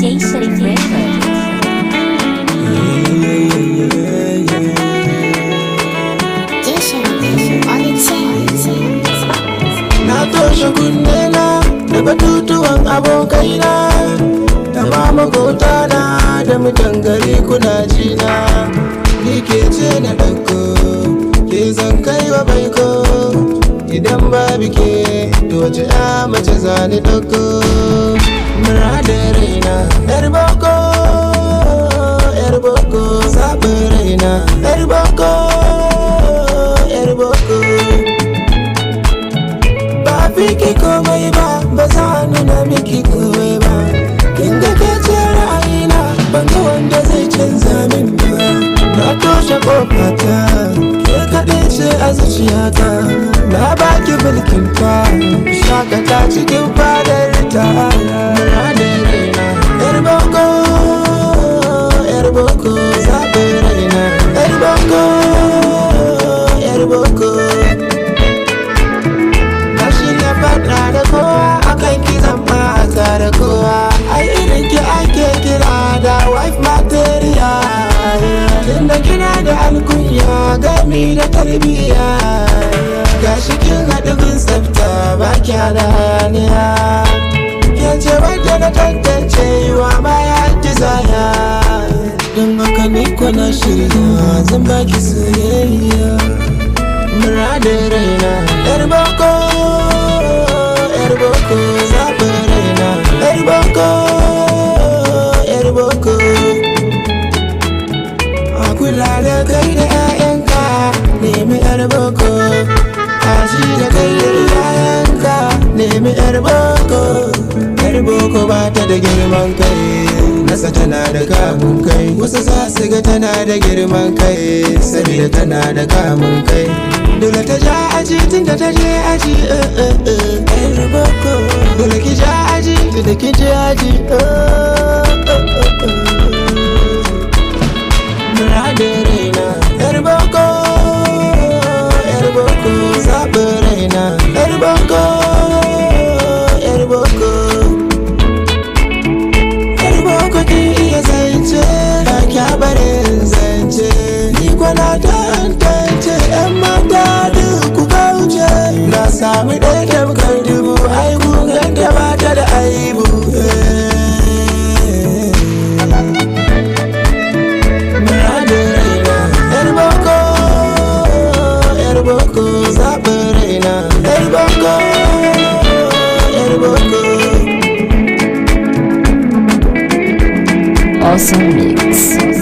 DJ Sharif Records. Na toshe kunnena da batutuwan abokaina da ma makotana da mutan gari kuna jina. Ni ke ce na ɗauko, ke zan kai wa baiko. Idan babu ke, to wace ya mace zani ɗauko. Muradin raina, yar boko, yar boko, zaɓin raina, yar boko, yar boko. Ba fiki komai ba za nuna miki komai ba. Kin ga ke ce ra'ayina, ban ga wanda zai canza min ba. Na toshe kofata, ke kaɗai ce a zuciyata. Na baki mulkin ta, shakata cikin fadar ta. Muradin raina, yar boko, yar boko, zaɓin raina, yar boko, yar boko. Faɗa da kowa akan ki zan ɓata da kowa. Ai irin ki ake kira da wife material. Tunda kina da alkunya gami da tarbiyya. Gashi kin haɗu bin tsafta ba kya da hayaniya. Ke ce wadda na tantance wa baya desire. Don haka ni kuna shirya zan baki soyayya. Muradin raina, yar boko, yar boko, zaɓin raina, yar boko, yar boko. A kula da kai da 'ya'yanka, nemi yar boko. A ji da kai da iyayenka, nemi yar boko. Yar boko ba ta da girman kai, nasa tana da kamun kai. Wasu za su ga tana da girman kai, saboda tana da kamun kai. Dole ta ja aji tunda ta je aji, yar boko. Dole ki ja aji tunda ki je aji, Muradin raina, yar boko, yar boko, zaɓin raina, yar boko, yar boko. Yar boko kin iya zance, ba kya barin zance. Ni kwana tantance 'yan mata duk ku kauce. Na sami ɗaya tamkar dubu, ai gugan da ba ta da aibu. Muradin raina, yar boko, yar boko, zaɓin raina, yar boko, yar boko. Awesome mix.